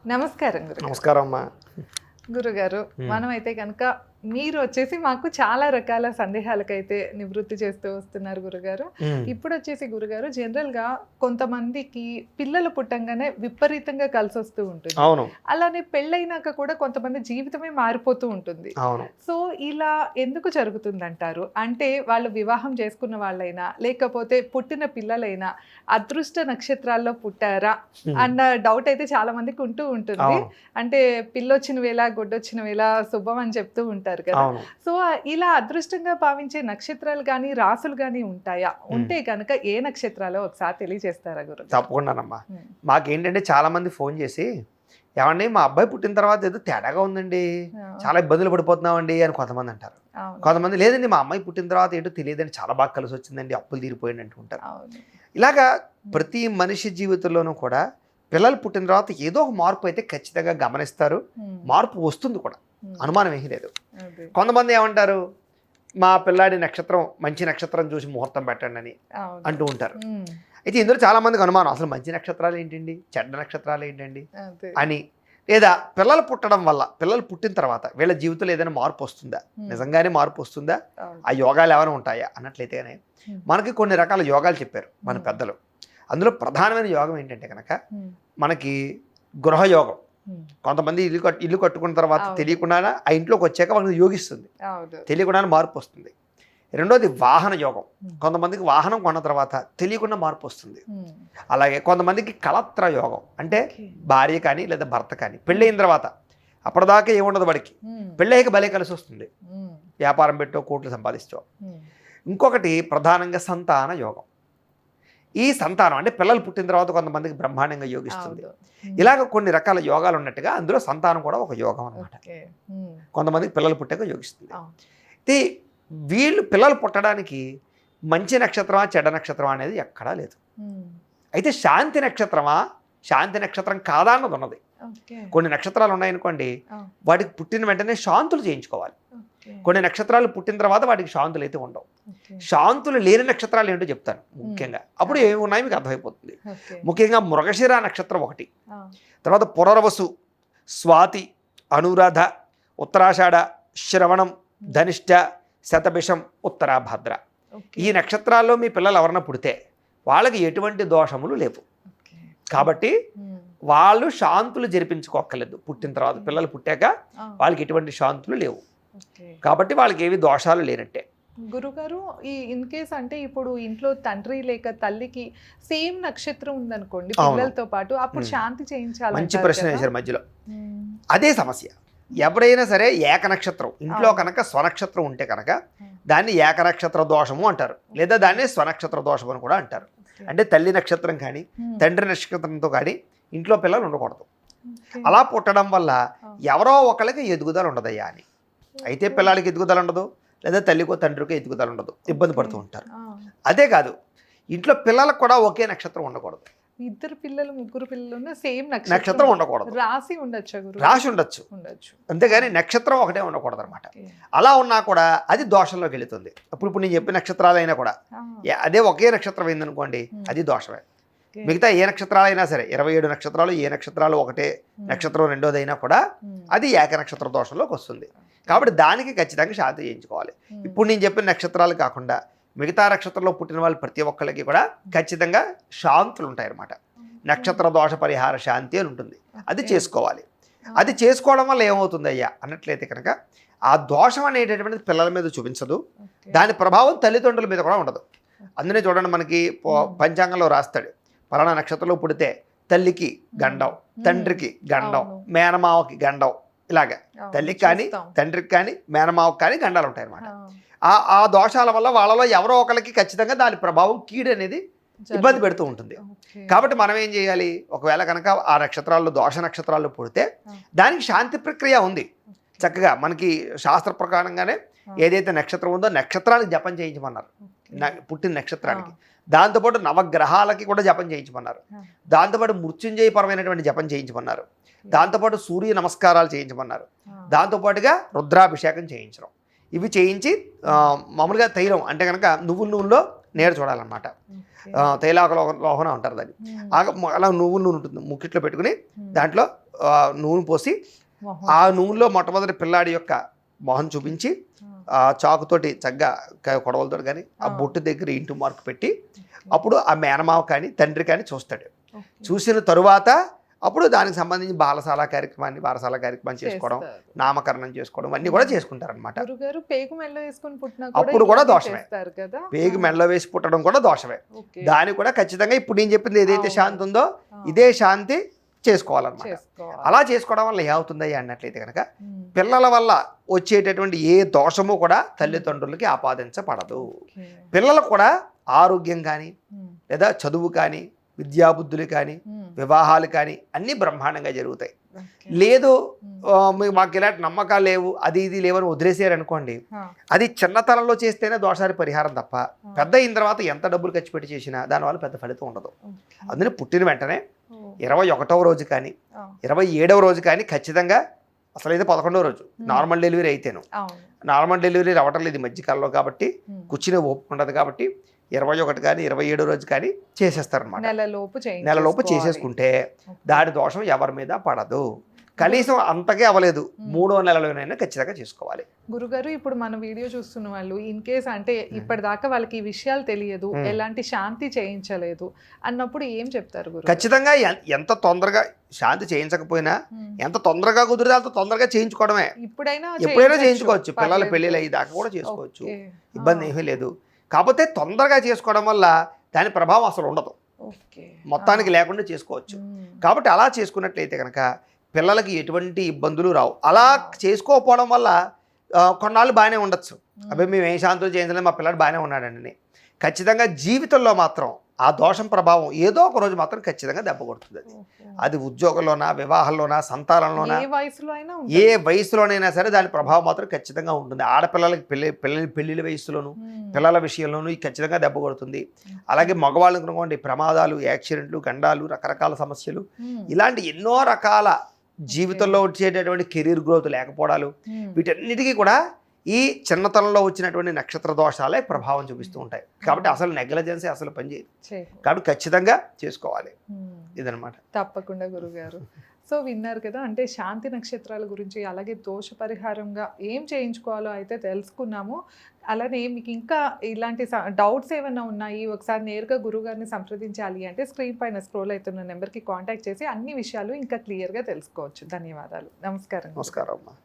నమస్కారం గురు నమస్కారం అమ్మా. గురుగారు మనమైతే కనుక మీరు వచ్చేసి మాకు చాలా రకాల సందేహాలకైతే నివృత్తి చేస్తూ వస్తున్నారు గురుగారు. ఇప్పుడు వచ్చేసి గురుగారు జనరల్ గా కొంతమందికి పిల్లలు పుట్టంగానే విపరీతంగా కలిసి వస్తూ ఉంటుంది. అవును. అలానే పెళ్ళైనాక కూడా కొంతమంది జీవితమే మారిపోతూ ఉంటుంది. అవును. సో ఇలా ఎందుకు జరుగుతుందంటారు? అంటే వాళ్ళు వివాహం చేసుకున్న వాళ్ళైనా లేకపోతే పుట్టిన పిల్లలైనా అదృష్ట నక్షత్రాల్లో పుట్టారా అన్న డౌట్ అయితే చాలా మందికి ఉంటూ ఉంటుంది. అంటే పిల్లొచ్చిన వేళ గొడ్డొచ్చిన వేళ శుభం అని చెప్తూ ఉంటారు కదా. సో ఇలా అదృష్టంగా భావించే నక్షత్రాలు కానీ రాసులు కానీ ఉంటాయా? ఉంటే కనుక ఏ నక్షత్రాలు ఒకసారి తెలియజేస్తారా గురు? తప్పకుండానమ్మా. మాకేంటంటే చాలా మంది ఫోన్ చేసి ఏమండి మా అబ్బాయి పుట్టిన తర్వాత ఏదో తేడాగా ఉందండి, చాలా ఇబ్బందులు పడిపోతున్నామండి అని కొంతమంది అంటారు. కొంతమంది లేదండి మా అమ్మాయి పుట్టిన తర్వాత ఏంటో తెలియదని చాలా బాగా కలిసి వచ్చిందండి, అప్పులు తీరిపోయింది అంటుంటారు. ఇలాగా ప్రతి మనిషి జీవితంలోనూ కూడా పిల్లలు పుట్టిన తర్వాత ఏదో ఒక మార్పు అయితే ఖచ్చితంగా గమనిస్తారు. మార్పు వస్తుంది కూడా, అనుమానం ఏమీ లేదు. కొంతమంది ఏమంటారు, మా పిల్లాడి నక్షత్రం మంచి నక్షత్రం చూసి ముహూర్తం పెట్టండి అని అంటూ ఉంటారు. అయితే ఇందులో చాలా మందికి అనుమానం, అసలు మంచి నక్షత్రాలు ఏంటండి, చెడ్డ నక్షత్రాలు ఏంటండి అని. లేదా పిల్లలు పుట్టడం వల్ల, పిల్లలు పుట్టిన తర్వాత వీళ్ళ జీవితంలో ఏదైనా మార్పు వస్తుందా, నిజంగానే మార్పు వస్తుందా, ఆ యోగాలు ఏమైనా ఉంటాయా అన్నట్లయితేనే మనకి కొన్ని రకాల యోగాలు చెప్పారు మన పెద్దలు. అందులో ప్రధానమైన యోగం ఏంటంటే కనుక మనకి గృహయోగం. కొంతమంది ఇల్లు కట్టుకున్న తర్వాత తెలియకుండా ఆ ఇంట్లోకి వచ్చాక వాళ్ళకి యోగిస్తుంది, తెలియకుండానే మార్పు వస్తుంది. రెండోది వాహన యోగం. కొంతమందికి వాహనం కొన్న తర్వాత తెలియకుండా మార్పు వస్తుంది. అలాగే కొంతమందికి కళత్ర యోగం, అంటే భార్య కానీ లేదా భర్త కానీ పెళ్ళైన తర్వాత అప్పటిదాకా ఏముండదు వాడికి, పెళ్ళయ్యాక భలే కలిసి వస్తుంది, వ్యాపారం పెట్టో కోట్లు సంపాదిస్తావు. ఇంకొకటి ప్రధానంగా సంతాన యోగం. ఈ సంతానం అంటే పిల్లలు పుట్టిన తర్వాత కొంతమందికి బ్రహ్మాండంగా యోగిస్తుంది. ఇలాగ కొన్ని రకాల యోగాలు ఉన్నట్టుగా అందులో సంతానం కూడా ఒక యోగం అన్నమాట. కొంతమందికి పిల్లలు పుట్టాక యోగిస్తుంది. అయితే వీళ్ళు పిల్లలు పుట్టడానికి మంచి నక్షత్రమా చెడ్డ నక్షత్రమా అనేది ఎక్కడా లేదు. అయితే శాంతి నక్షత్రమా శాంతి నక్షత్రం కాదా అన్నది ఉన్నది. కొన్ని నక్షత్రాలు ఉన్నాయనుకోండి, వాటికి పుట్టిన వెంటనే శాంతులు చేయించుకోవాలి. కొన్ని నక్షత్రాలు పుట్టిన తర్వాత వాటికి శాంతులు అయితే ఉండవు. శాంతులు లేని నక్షత్రాలు ఏంటో చెప్తాను ముఖ్యంగా, అప్పుడు ఏమి ఉన్నాయో మీకు అర్థమైపోతుంది. ముఖ్యంగా మృగశిర నక్షత్రం ఒకటి, తర్వాత పునర్వసు, స్వాతి, అనురాధ, ఉత్తరాషాఢ, శ్రవణం, ధనిష్ట, శతభిషం, ఉత్తరాభద్ర. ఈ నక్షత్రాల్లో మీ పిల్లలు ఎవరన్నా పుడితే వాళ్ళకి ఎటువంటి దోషములు లేవు. కాబట్టి వాళ్ళు శాంతులు జరిపించుకోక్కర్లేదు. పుట్టిన తర్వాత పిల్లలు పుట్టాక వాళ్ళకి ఎటువంటి శాంతులు లేవు, కాబట్టి వాళ్ళకి ఏవి దోషాలు లేనట్టే. గురుగారు, ఈ ఇన్ కేస్ అంటే ఇప్పుడు ఇంట్లో తండ్రి లేక తల్లికి సేమ్ నక్షత్రం ఉందనుకోండి పిల్లలతో పాటు, అప్పుడు శాంతి చేయించాలి? మంచి ప్రశ్న వేశారు మధ్యలో. అదే సమస్య. ఎవరైనా సరే ఏక నక్షత్రం ఇంట్లో కనుక స్వనక్షత్రం ఉంటే కనుక దాన్ని ఏకనక్షత్ర దోషము అంటారు, లేదా దాన్ని స్వనక్షత్ర దోషం అని కూడా అంటారు. అంటే తల్లి నక్షత్రం కానీ తండ్రి నక్షత్రంతో కానీ ఇంట్లో పిల్లలు ఉండకూడదు. అలా పుట్టడం వల్ల ఎవరో ఒకరికి ఎదుగుదల ఉండదయ్యా అని. అయితే పిల్లలకి ఎదుగుదల ఉండదు, లేదా తల్లికో తండ్రికో ఎదుగుదల ఉండదు, ఇబ్బంది పడుతూ ఉంటారు. అదే కాదు, ఇంట్లో పిల్లలకు కూడా ఒకే నక్షత్రం ఉండకూడదు. ఇద్దరు పిల్లలు ముగ్గురు పిల్లలు సేమ్ నక్షత్రం ఉండకూడదు. రాసి ఉండొచ్చు, రాసి ఉండొచ్చు, అంతేగాని నక్షత్రం ఒకటే ఉండకూడదు అనమాట. అలా ఉన్నా కూడా అది దోషంలోకి వెళుతుంది. ఇప్పుడు నేను చెప్పిన నక్షత్రాలు అయినా కూడా అదే ఒకే నక్షత్రం అయిందనుకోండి, అది దోషమే. మిగతా ఏ నక్షత్రాలైనా సరే 27 నక్షత్రాలు, ఏ నక్షత్రాలు ఒకటే నక్షత్రం రెండోదైనా కూడా అది ఏక నక్షత్ర దోషంలోకి వస్తుంది. కాబట్టి దానికి ఖచ్చితంగా శాంతి చేయించుకోవాలి. ఇప్పుడు నేను చెప్పిన నక్షత్రాలు కాకుండా మిగతా నక్షత్రంలో పుట్టిన వాళ్ళు ప్రతి ఒక్కళ్ళకి కూడా ఖచ్చితంగా శాంతులు ఉంటాయన్నమాట. నక్షత్ర దోష పరిహార శాంతి అని ఉంటుంది, అది చేసుకోవాలి. అది చేసుకోవడం వల్ల ఏమవుతుంది అయ్యా అన్నట్లయితే కనుక ఆ దోషం అనేటటువంటిది పిల్లల మీద చూపించదు, దాని ప్రభావం తల్లిదండ్రుల మీద కూడా ఉండదు. అందునే చూడండి, మనకి పంచాంగంలో రాస్తాడు, పలానా నక్షత్రంలో పుడితే తల్లికి గండం, తండ్రికి గండం, మేనమావకి గండం, ఇలాగా తల్లికి కానీ తండ్రికి కానీ మేనమావకి కానీ గండాలు ఉంటాయి అన్నమాట. ఆ దోషాల వల్ల వాళ్ళలో ఎవరో ఒకరికి ఖచ్చితంగా దాని ప్రభావం కీడు అనేది ఇబ్బంది పెడుతూ ఉంటుంది. కాబట్టి మనం ఏం చేయాలి, ఒకవేళ కనుక ఆ నక్షత్రాల్లో దోష నక్షత్రాల్లో పుడితే దానికి శాంతి ప్రక్రియ ఉంది. చక్కగా మనకి శాస్త్ర ప్రకారంగానే ఏదైతే నక్షత్రం ఉందో నక్షత్రానికి జపం చేయించమన్నారు, పుట్టిన నక్షత్రానికి. దాంతోపాటు నవగ్రహాలకి కూడా జపం చేయించమన్నారు. దాంతోపాటు మృత్యుంజయపరమైనటువంటి జపం చేయించమన్నారు. దాంతోపాటు సూర్య నమస్కారాలు చేయించమన్నారు. దాంతోపాటుగా రుద్రాభిషేకం చేయించడం, ఇవి చేయించి మామూలుగా తైలం అంటే కనుక నువ్వుల్లో నేడు చూడాలన్నమాట. తైలాకలోహన అంటారు దాన్ని. అలా నువ్వుల నూనె ఉంటుంది, ముక్కిట్లో పెట్టుకుని దాంట్లో నూనె పోసి మొహం. ఆ నూనెలో మొట్టమొదటి పిల్లాడి యొక్క మొహం చూపించి ఆ చాకుతోటి చక్కగా కొడవలతో కానీ ఆ బొట్టు దగ్గర ఇంటూ మార్క్ పెట్టి అప్పుడు ఆ మేనమావ కానీ తండ్రి కానీ చూస్తాడు. ఓకే. చూసిన తరువాత అప్పుడు దానికి సంబంధించి బారసాల కార్యక్రమాన్ని చేసుకోవడం, చేస్తారు. నామకరణం చేసుకోవడం అన్నీ కూడా చేసుకుంటారనమాట. గురుగారు పేగు మెడలో వేసుకుని పుట్టినా అప్పుడు కూడా ఇవన్నీ దోషమే. చేస్తారు కదా. పేగు మెడలో వేసి పుట్టడం కూడా దోషమే. ఓకే. దాన్ని కూడా ఖచ్చితంగా ఇప్పుడు నేను చెప్పింది ఏదైతే అవును. శాంతి ఉందో ఆ, ఇదే శాంతి చేసుకోవాలన్నమాట. చేసుకోవాలి. అలా చేసుకోవడం వల్ల ఏమవుతుందయ్యా అన్నట్లయితే కనుక ఉమ్. పిల్లల వల్ల వచ్చేటటువంటి ఏ దోషము కూడా తల్లిదండ్రులకి ఆపాదించబడదు. ఓకే. పిల్లలకు కూడా ఆరోగ్యం కానీ ఉమ్. లేదా చదువు కానీ విద్యాబుద్ధులు కానీ ఉమ్. వివాహాలు కానీ అన్నీ బ్రహ్మాండంగా జరుగుతాయి. ఓకే. లేదు ఉమ్. మాకు ఇలాంటి నమ్మకాలు లేవు అది ఇది లేవని వదిలేసారనుకోండి, ఆ, అది చిన్నతనంలో చేస్తేనే దోషానికి పరిహారం తప్ప పెద్ద అయిన తర్వాత ఎంత డబ్బులు ఖర్చు పెట్టి చేసినా దానివల్ల పెద్ద ఫలితం ఉండదు. ఓకే. అందుకని పుట్టిన వెంటనే ఓ, 21వ రోజు కానీ ఆ, 27వ రోజు కానీ ఖచ్చితంగా, అసలైతే 11వ రోజు నార్మల్ డెలివరీ అయితేను, అవును. నార్మల్ డెలివరీ రావటం లేదు ఈ మధ్యకాలంలో కాబట్టి ఉమ్. కూర్చునే ఓపిక ఉండదు కాబట్టి 21 కానీ 27వ రోజు కానీ చేసేస్తారనమాట. నెలలోపు చేసేసుకుంటే దాని దోషం ఎవరి మీద పడదు. కనీసం అంతకే అవ్వలేదు 3వ నెలలోనైనా ఖచ్చితంగా చేసుకోవాలి. గురుగారు, ఇప్పుడు మన వీడియో చూస్తున్న వాళ్ళు ఇన్ కేస్ అంటే ఇప్పటిదాకా వాళ్ళకి ఈ విషయాలు తెలియదు, ఎలాంటి శాంతి చేయించలేదు అన్నప్పుడు ఏం చెప్తారు గురు? ఖచ్చితంగా ఎంత తొందరగా శాంతి చేయించకపోయినా ఎంత తొందరగా కుదిరితే అంత తొందరగా చేయించుకోవడమే. ఎప్పుడైనా చేయించుకోవచ్చు. పిల్లల పెళ్ళిళ్ళు అయ్యేదాకా కూడా చేసుకోవచ్చు, ఇబ్బంది ఏమీ లేదు. కాకపోతే తొందరగా చేసుకోవడం వల్ల దాని ప్రభావం అసలు ఉండదు, మొత్తానికి లేకుండా చేసుకోవచ్చు. కాబట్టి అలా చేసుకున్నట్లయితే కనుక పిల్లలకి ఎటువంటి ఇబ్బందులు రావు. అలా చేసుకోకపోవడం వల్ల కొన్నాళ్ళు బాగానే ఉండొచ్చు. అబ్బాయి మేము ఏ శాంతులు చేయించలేదు, మా పిల్లడు బాగానే ఉన్నాడండి. ఖచ్చితంగా జీవితంలో మాత్రం ఆ దోషం ప్రభావం ఏదో ఒక రోజు మాత్రం ఖచ్చితంగా దెబ్బ కొడుతుంది. అది ఉద్యోగంలోనా, వివాహంలోనా, సంతానంలోనా, ఏ వయసులోనైనా సరే దాని ప్రభావం మాత్రం ఖచ్చితంగా ఉంటుంది. ఆడపిల్లలకి పెళ్ళిళ్ళ వయసులోను, పిల్లల విషయంలోనూ ఖచ్చితంగా దెబ్బ కొడుతుంది. అలాగే మగవాళ్ళకి అనుకోండి, ప్రమాదాలు, యాక్సిడెంట్లు, గండాలు, రకరకాల సమస్యలు, ఇలాంటి ఎన్నో రకాల జీవితంలో వచ్చేటటువంటి కెరీర్ గ్రోత్ లేకపోవడాలు, వీటన్నిటికీ కూడా ఈ చిన్నతనంలో వచ్చినటువంటి నక్షత్ర దోషాలే ప్రభావం చూపిస్తూ ఉంటాయి. కాబట్టి అసలు నెగ్లిజెన్సీ అసలు పనిచేయదు. కాబట్టి ఖచ్చితంగా చేసుకోవాలి. ఇదనమాట. తప్పకుండా గురుగారు. సో విన్నారు కదా, అంటే శాంతి నక్షత్రాల గురించి అలాగే దోష పరిహారంగా ఏం చేయించుకోవాలో అయితే తెలుసుకున్నాము. అలానే మీకు ఇంకా ఇలాంటి డౌట్స్ ఏమైనా ఉన్నాయి, ఒకసారి నేరుగా గురుగారిని సంప్రదించాలి అంటే స్క్రీన్ పైన స్క్రోల్ అవుతున్న నెంబర్కి కాంటాక్ట్ చేసి అన్ని విషయాలు ఇంకా క్లియర్గా తెలుసుకోవచ్చు. ధన్యవాదాలు. నమస్కారం. నమస్కారం అమ్మా.